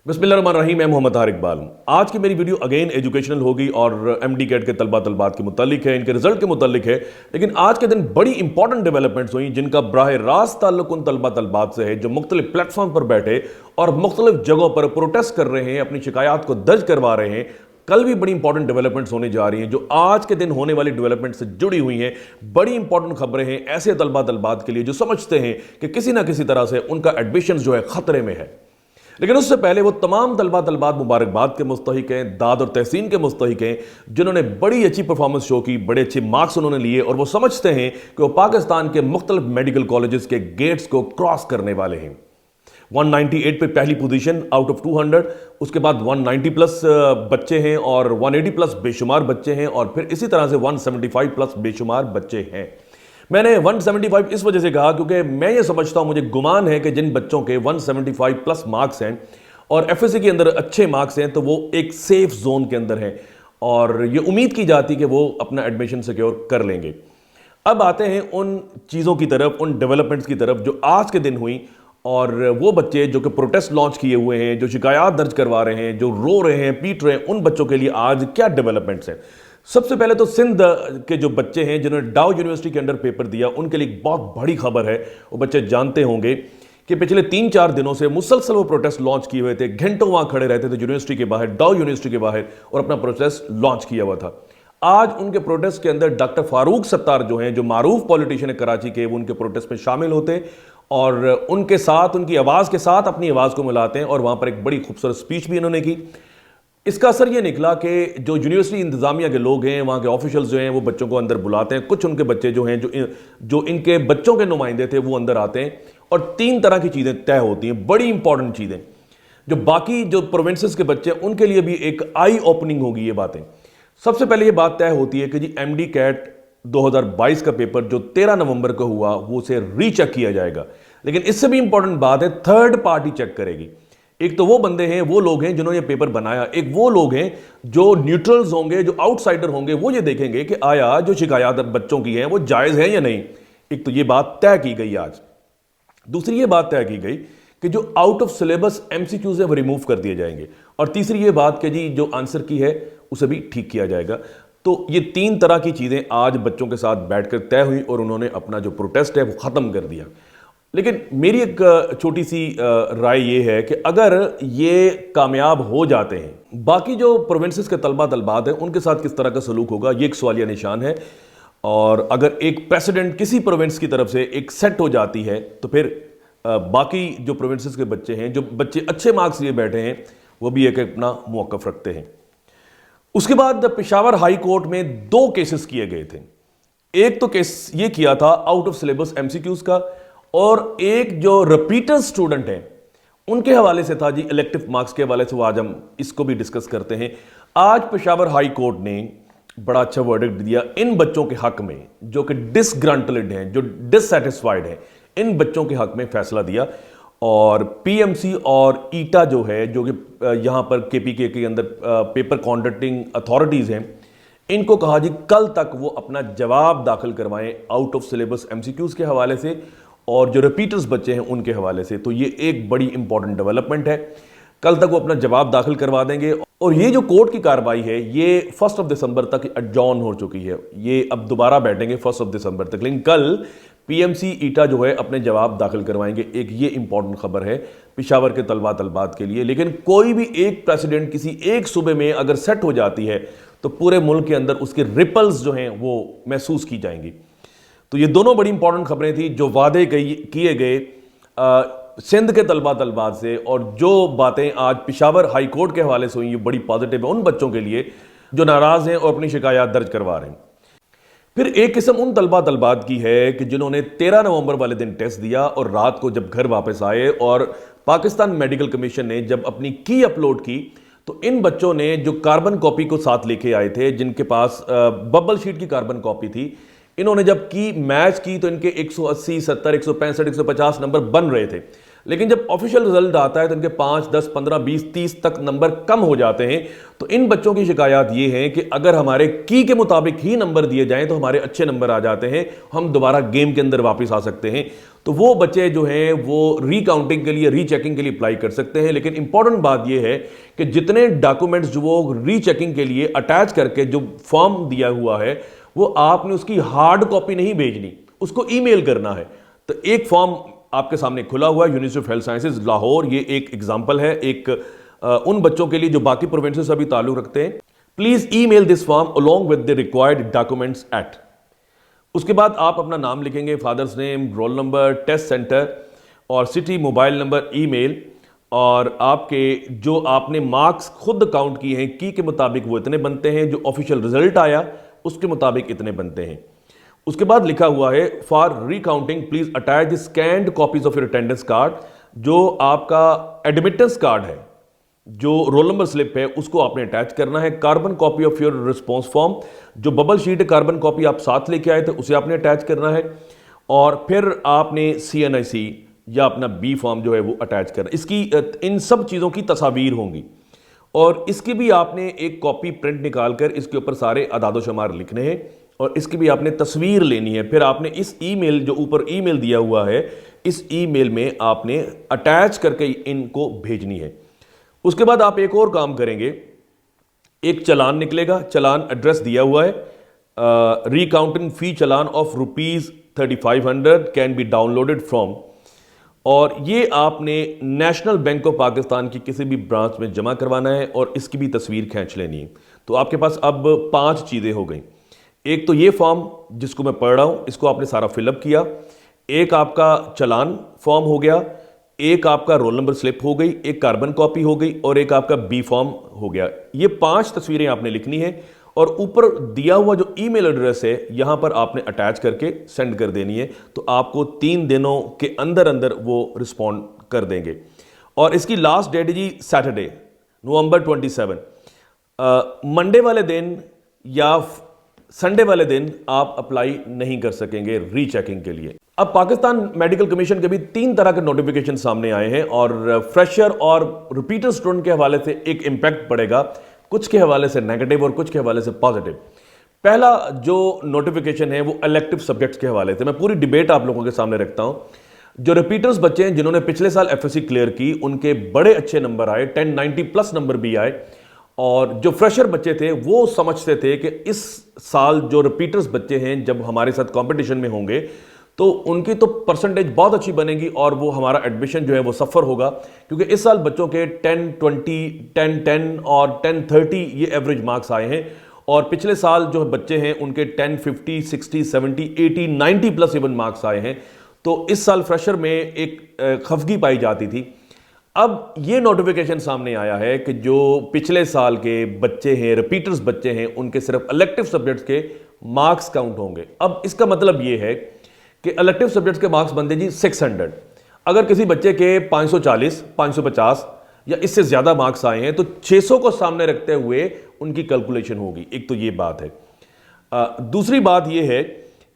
बिस्मिल्लाहिर्रहमानिर्रहीम। मैं मोहम्मद तारिक इकबाल। आज की मेरी वीडियो अगेन एजुकेशनल होगी और एमडी कैट के तलबा तलबात के मुतालिक है, इनके रिजल्ट के मुतालिक है। लेकिन आज के दिन बड़ी इंपॉर्टेंट डेवलपमेंट्स हुई जिनका बराह रास्त ताल्लुक उन तलबा तलबात से है जो मुख्तलिफ प्लेटफॉर्म पर बैठे और मुख्तलिफ जगहों पर प्रोटेस्ट कर रहे हैं, अपनी शिकायत को दर्ज करवा रहे हैं। कल भी बड़ी इंपॉर्टेंट डेवलपमेंट्स होने जा रही हैं जो आज के दिन होने वाली डेवलपमेंट से जुड़ी हुई हैं। बड़ी इंपॉर्टेंट खबरें हैं ऐसे तलबा तलबात के लिए जो समझते हैं कि किसी ना किसी तरह से उनका एडमिशन जो है खतरे में है। लेकिन उससे पहले वो तमाम तलबा तलबात मुबारकबाद के मुस्तहिक हैं, दाद और तहसीन के मुस्तहिक हैं, जिन्होंने बड़ी अच्छी परफॉर्मेंस शो की, बड़े अच्छे मार्क्स उन्होंने लिए और वो समझते हैं कि वो पाकिस्तान के मुख्तलिफ मेडिकल कॉलेजेस के गेट्स को क्रॉस करने वाले हैं। 198 पे पहली पोजीशन आउट ऑफ 200, उसके बाद 190 प्लस बच्चे हैं और 180 प्लस बेशुमार बच्चे हैं और फिर इसी तरह से 175 प्लस बेशुमार बच्चे हैं। मैंने 175 इस वजह से कहा क्योंकि मैं ये समझता हूं, मुझे गुमान है कि जिन बच्चों के 175 प्लस मार्क्स हैं और एफएससी के अंदर अच्छे मार्क्स हैं तो वो एक सेफ जोन के अंदर हैं और ये उम्मीद की जाती कि वो अपना एडमिशन सिक्योर कर लेंगे। अब आते हैं उन चीज़ों की तरफ, उन डेवलपमेंट्स की तरफ जो आज के दिन हुई और वो बच्चे जो कि प्रोटेस्ट लॉन्च किए हुए हैं, जो शिकायत दर्ज करवा रहे हैं, जो रो रहे हैं, पीट रहे हैं, उन बच्चों के लिए आज क्या डेवलपमेंट्स हैं। सबसे पहले तो सिंध के जो बच्चे हैं जिन्होंने डाउ यूनिवर्सिटी के अंडर पेपर दिया उनके लिए एक बहुत बड़ी खबर है। वो बच्चे जानते होंगे कि पिछले 3-4 दिनों से मुसलसल वो प्रोटेस्ट लॉन्च किए हुए थे, घंटों वहां खड़े रहते थे यूनिवर्सिटी के बाहर, डाउ यूनिवर्सिटी के बाहर, और अपना प्रोटेस्ट लॉन्च किया हुआ था। आज उनके प्रोटेस्ट के अंदर डॉक्टर फारूक सत्तार जो हैं, जो मारूफ पॉलिटिशियन है कराची के, वो उनके प्रोटेस्ट में शामिल होते हैं और उनके साथ, उनकी आवाज़ के साथ अपनी आवाज़ को मिलाते हैं और वहां पर एक बड़ी खूबसूरत स्पीच भी इन्होंने की। इसका असर यह निकला कि जो यूनिवर्सिटी इंतजामिया के लोग हैं, वहाँ के ऑफिशियल्स जो हैं, वो बच्चों को अंदर बुलाते हैं। कुछ उनके बच्चे जो हैं, जो इनके बच्चों के नुमाइंदे थे, वो अंदर आते हैं और 3 तरह की चीज़ें तय होती हैं, बड़ी इंपॉर्टेंट चीज़ें जो बाकी जो प्रोविंसेस के बच्चे हैं उनके लिए भी एक आई ओपनिंग होगी ये बातें। सबसे पहले ये बात तय होती है कि जी एमडी कैट 2022 का पेपर जो 13 नवंबर को हुआ वो उसे रीचेक किया जाएगा। लेकिन इससे भी इंपॉर्टेंट बात है, थर्ड पार्टी चेक करेगी। एक तो वो बंदे हैं, वो लोग हैं जिन्होंने ये पेपर बनाया, एक वो लोग हैं जो न्यूट्रल्स होंगे, जो आउटसाइडर होंगे, वो ये देखेंगे कि आया जो शिकायत बच्चों की है वो जायज़ है या नहीं। एक तो ये बात तय की गई आज। दूसरी ये बात तय की गई कि जो आउट ऑफ सिलेबस एमसीक्यूज है वो रिमूव कर दिए जाएंगे और तीसरी ये बात कि जी जो आंसर की है उसे भी ठीक किया जाएगा। तो ये 3 तरह की चीज़ें आज बच्चों के साथ बैठकर तय हुई और उन्होंने अपना जो प्रोटेस्ट है वो ख़त्म कर दिया। लेकिन मेरी एक छोटी सी राय ये है कि अगर ये कामयाब हो जाते हैं, बाकी जो प्रोविंसेस के तलबा तलबात हैं उनके साथ किस तरह का सलूक होगा, ये एक सवालिया निशान है। और अगर एक प्रेसिडेंट किसी प्रोविंस की तरफ से एक सेट हो जाती है तो फिर बाकी जो प्रोविंसेस के बच्चे हैं, जो बच्चे अच्छे मार्क्स लिए बैठे हैं, वो भी एक अपना मौक़िफ़ रखते हैं। उसके बाद पेशावर हाई कोर्ट में 2 केसेस किए गए थे। एक तो केस ये किया था आउट ऑफ सिलेबस एमसीक्यूज का और एक जो रिपीटर स्टूडेंट हैं उनके हवाले से था जी, इलेक्टिव मार्क्स के हवाले से। वो आज हम इसको भी डिस्कस करते हैं। आज पेशावर हाई कोर्ट ने बड़ा अच्छा वर्डिक्ट दिया इन बच्चों के हक में जो कि डिसग्रंटल्ड हैं, जो डिससेटिस्फाइड हैं, इन बच्चों के हक में फैसला दिया। और पीएमसी और ईटा जो है, जो कि यहां पर केपीके के अंदर पेपर कॉन्डक्टिंग अथॉरिटीज हैं, इनको कहा जी कल तक वो अपना जवाब दाखिल करवाएं आउट ऑफ सिलेबस एमसीक्यूज के हवाले से और जो रिपीटर्स बच्चे हैं उनके हवाले से। तो ये एक बड़ी इंपॉर्टेंट डेवलपमेंट है। कल तक वो अपना जवाब दाखिल करवा देंगे और ये जो कोर्ट की कार्रवाई है ये 1 दिसंबर तक एडजॉर्न हो चुकी है। ये अब दोबारा बैठेंगे 1 दिसंबर तक, लेकिन कल पीएमसी ईटा जो है अपने जवाब दाखिल करवाएंगे। एक ये इंपॉर्टेंट खबर है पेशावर के तलबा तलबात के लिए। लेकिन कोई भी एक प्रेसिडेंट किसी एक सूबे में अगर सेट हो जाती है तो पूरे मुल्क के अंदर उसके रिपल्स जो हैं वो महसूस की जाएंगी। तो ये दोनों बड़ी इंपॉर्टेंट खबरें थी जो वादे किए गए सिंध के तलबा तलबात से और जो बातें आज पेशावर हाई कोर्ट के हवाले से हुई, ये बड़ी पॉजिटिव है उन बच्चों के लिए जो नाराज़ हैं और अपनी शिकायत दर्ज करवा रहे हैं। फिर एक किस्म उन तलबा तलबात की है कि जिन्होंने 13 नवंबर वाले दिन टेस्ट दिया और रात को जब घर वापस आए और पाकिस्तान मेडिकल कमीशन ने जब अपनी की अपलोड की तो इन बच्चों ने जो कार्बन कॉपी को साथ लेके आए थे, जिनके पास बबल शीट की कार्बन कॉपी थी, इन्होंने जब की मैच की तो इनके 180, 70, 165, 150 नंबर बन रहे थे। लेकिन जब ऑफिशियल रिजल्ट आता है तो इनके 5, 10, 15, 20, 30 तक नंबर कम हो जाते हैं। तो इन बच्चों की शिकायत ये है कि अगर हमारे की के मुताबिक ही नंबर दिए जाएं तो हमारे अच्छे नंबर आ जाते हैं, हम दोबारा गेम के अंदर वापस आ सकते हैं। तो वो बच्चे जो हैं वो रीकाउंटिंग के लिए, रीचेकिंग के लिए अप्लाई कर सकते हैं। लेकिन इंपॉर्टेंट बात यह है कि जितने डॉक्यूमेंट्स जो वो रीचेकिंग के लिए अटैच करके जो फॉर्म दिया हुआ है वो आपने उसकी हार्ड कॉपी नहीं भेजनी, उसको ईमेल करना है। तो एक फॉर्म आपके सामने खुला हुआ है, university of health sciences Lahore, ये एक एग्जांपल है एक उन बच्चों के लिए जो बाकी प्रोविंसेस से भी ताल्लुक रखते हैं। Please email this form along with the required documents at. उसके बाद आप अपना नाम लिखेंगे, father's name, roll number, test centre और सिटी, मोबाइल नंबर, ईमेल, और आपके जो आपने मार्क्स खुद काउंट किए हैं की के मुताबिक वो इतने बनते हैं, जो ऑफिशियल रिजल्ट आया उसके मुताबिक इतने बनते हैं। उसके बाद लिखा हुआ है for recounting please attach the scanned copies of your attendance card. जो आपका एडमिटेंस कार्ड है, जो रोल नंबर स्लिप है, उसको आपने अटैच करना है। Carbon copy of your response form, जो बबल शीट है कार्बन कॉपी आप साथ लेके आए थे उसे आपने अटैच करना है। और फिर आपने CNIC या अपना बी फॉर्म जो है वो अटैच करना। इसकी इन सब चीज़ों की तस्वीर होंगी और इसकी भी आपने एक कॉपी प्रिंट निकाल कर इसके ऊपर सारे अदाद शुमार लिखने हैं और इसकी भी आपने तस्वीर लेनी है। फिर आपने इस ईमेल, जो ऊपर ईमेल दिया हुआ है, इस ईमेल में आपने अटैच करके इनको भेजनी है। उसके बाद आप एक और काम करेंगे, एक चालान निकलेगा, चालान एड्रेस दिया हुआ है, recounting fee challan of ₹3500 can be downloaded from, और ये आपने नेशनल बैंक ऑफ पाकिस्तान की किसी भी ब्रांच में जमा करवाना है और इसकी भी तस्वीर खींच लेनी है। तो आपके पास अब 5 चीज़ें हो गई। एक तो ये फॉर्म जिसको मैं पढ़ रहा हूं, इसको आपने सारा फिलअप किया। एक आपका चालान फॉर्म हो गया, एक आपका रोल नंबर स्लिप हो गई, एक कार्बन कॉपी हो गई और एक आपका बी फॉर्म हो गया। ये 5 तस्वीरें आपने लिखनी है और ऊपर दिया हुआ जो ईमेल एड्रेस है यहां पर आपने अटैच करके सेंड कर देनी है। तो आपको 3 दिनों के अंदर अंदर वो रिस्पॉन्ड कर देंगे। और इसकी लास्ट डेट है जी सैटरडे, नवंबर 27। मंडे वाले दिन या संडे वाले दिन आप अप्लाई नहीं कर सकेंगे रीचेकिंग के लिए। अब पाकिस्तान मेडिकल कमीशन के भी 3 तरह के नोटिफिकेशन सामने आए हैं और फ्रेशर और रिपीटर स्टूडेंट के हवाले से एक इंपैक्ट पड़ेगा, कुछ के हवाले से नेगेटिव और कुछ के हवाले से पॉजिटिव। पहला जो नोटिफिकेशन है वो इलेक्टिव सब्जेक्ट्स के हवाले से। मैं पूरी डिबेट आप लोगों के सामने रखता हूं। जो रिपीटर्स बच्चे हैं जिन्होंने पिछले साल FSC क्लियर की, उनके बड़े अच्छे नंबर आए, 1090+ नंबर भी आए। और जो फ्रेशर बच्चे थे वो समझते थे कि इस साल जो रिपीटर्स बच्चे हैं जब हमारे साथ कंपटीशन में होंगे तो उनकी तो परसेंटेज बहुत अच्छी बनेगी और वो हमारा एडमिशन जो है वो सफ़र होगा, क्योंकि इस साल बच्चों के 1020, 1010 और 1030 ये एवरेज मार्क्स आए हैं। और पिछले साल जो बच्चे हैं उनके 1050, 60, 70, 80, 90+ इवन मार्क्स आए हैं। तो इस साल फ्रेशर में एक खफगी पाई जाती थी। अब ये नोटिफिकेशन सामने आया है कि जो पिछले साल के बच्चे हैं, रिपीटर्स बच्चे हैं, उनके सिर्फ इलेक्टिव सब्जेक्ट्स के मार्क्स काउंट होंगे। अब इसका मतलब ये है कि इलेक्टिव सब्जेक्ट्स के मार्क्स बनते जी 600। अगर किसी बच्चे के 540, 550 या इससे ज्यादा मार्क्स आए हैं तो 600 को सामने रखते हुए उनकी कैलकुलेशन होगी। एक तो ये बात है। दूसरी बात ये है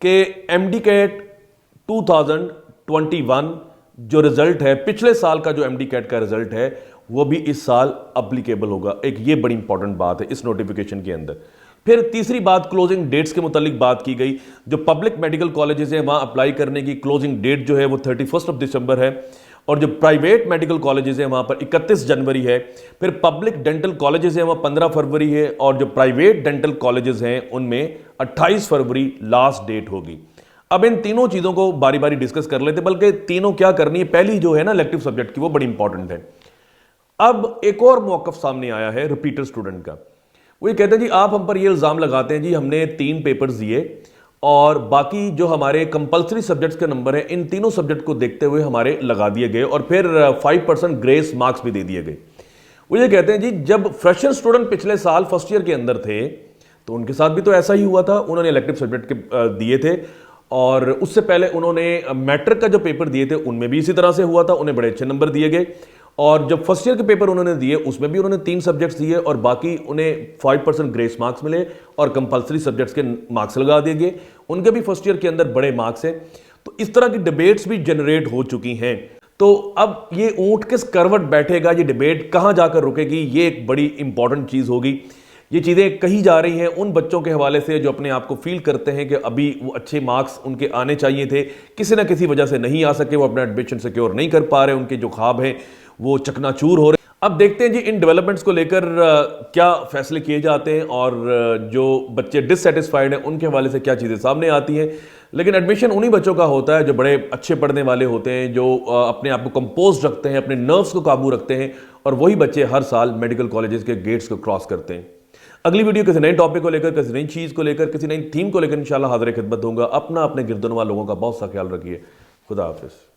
कि MD-CAT 2021 जो रिजल्ट है, पिछले साल का जो MD-CAT का रिजल्ट है वो भी इस साल अप्लीकेबल होगा। एक ये बड़ी इंपॉर्टेंट बात है इस नोटिफिकेशन के अंदर। फिर तीसरी बात, क्लोजिंग डेट्स के मुतालिक बात की गई। जो पब्लिक मेडिकल कॉलेजेस हैं वहां अप्लाई करने की क्लोजिंग डेट जो है वो 31 दिसंबर है और जो प्राइवेट मेडिकल कॉलेजेस हैं वहां पर 31 जनवरी है। फिर पब्लिक डेंटल कॉलेजेस हैं वहां 15 फरवरी है और जो प्राइवेट डेंटल कॉलेजेस हैं उनमें 28 फरवरी लास्ट डेट होगी। अब इन तीनों चीज़ों को बारी बारी डिस्कस कर लेते, बल्कि तीनों क्या करनी है। पहली जो है ना इलेक्टिव सब्जेक्ट की, वो बड़ी इंपॉर्टेंट है। अब एक और मौकफ सामने आया है रिपीटर स्टूडेंट का। वो ये कहते हैं जी आप हम पर ये इल्ज़ाम लगाते हैं जी हमने 3 पेपर्स दिए और बाकी जो हमारे कंपलसरी सब्जेक्ट्स के नंबर हैं इन तीनों सब्जेक्ट को देखते हुए हमारे लगा दिए गए और फिर 5% ग्रेस मार्क्स भी दे दिए गए। वो ये कहते हैं जी जब फ्रेशर स्टूडेंट पिछले साल फर्स्ट ईयर के अंदर थे तो उनके साथ भी तो ऐसा ही हुआ था। उन्होंने इलेक्टिव सब्जेक्ट के दिए थे और उससे पहले उन्होंने मैट्रिक का जो पेपर दिए थे उनमें भी इसी तरह से हुआ था, उन्हें बड़े अच्छे नंबर दिए गए। और जब फर्स्ट ईयर के पेपर उन्होंने दिए उसमें भी उन्होंने 3 सब्जेक्ट्स दिए और बाकी उन्हें 5% ग्रेस मार्क्स मिले और कंपलसरी सब्जेक्ट्स के मार्क्स लगा दिए गए। उनके भी फर्स्ट ईयर के अंदर बड़े मार्क्स हैं। तो इस तरह की डिबेट्स भी जनरेट हो चुकी हैं। तो अब ये ऊंट किस करवट बैठेगा, ये डिबेट कहां जाकर रुकेगी, ये एक बड़ी इंपॉर्टेंट चीज होगी। ये चीज़ें कही जा रही हैं उन बच्चों के हवाले से जो अपने आप को फील करते हैं कि अभी वो अच्छे मार्क्स उनके आने चाहिए थे, किसी ना किसी वजह से नहीं आ सके, वो अपना एडमिशन सिक्योर नहीं कर पा रहे, उनके जो ख्वाब हैं वो चकनाचूर हो रहे। अब देखते हैं जी इन डेवलपमेंट्स को लेकर क्या फैसले किए जाते हैं और जो बच्चे डिससेटिस्फाइड हैं उनके हवाले से क्या चीज़ें सामने आती हैं। लेकिन एडमिशन उन्हीं बच्चों का होता है जो बड़े अच्छे पढ़ने वाले होते हैं, जो अपने आप को कंपोज रखते हैं, अपने नर्व्स को काबू रखते हैं, और वही बच्चे हर साल मेडिकल कॉलेजेस के गेट्स को क्रॉस करते हैं। अगली वीडियो किसी नए टॉपिक को लेकर, किसी नई चीज़ को लेकर, किसी नई थीम को लेकर इंशाल्लाह हाजिर खिदमत दूंगा। अपना अपने गिरदोनवा लोगों का बहुत सा ख्याल रखिए। खुदा हाफिज़।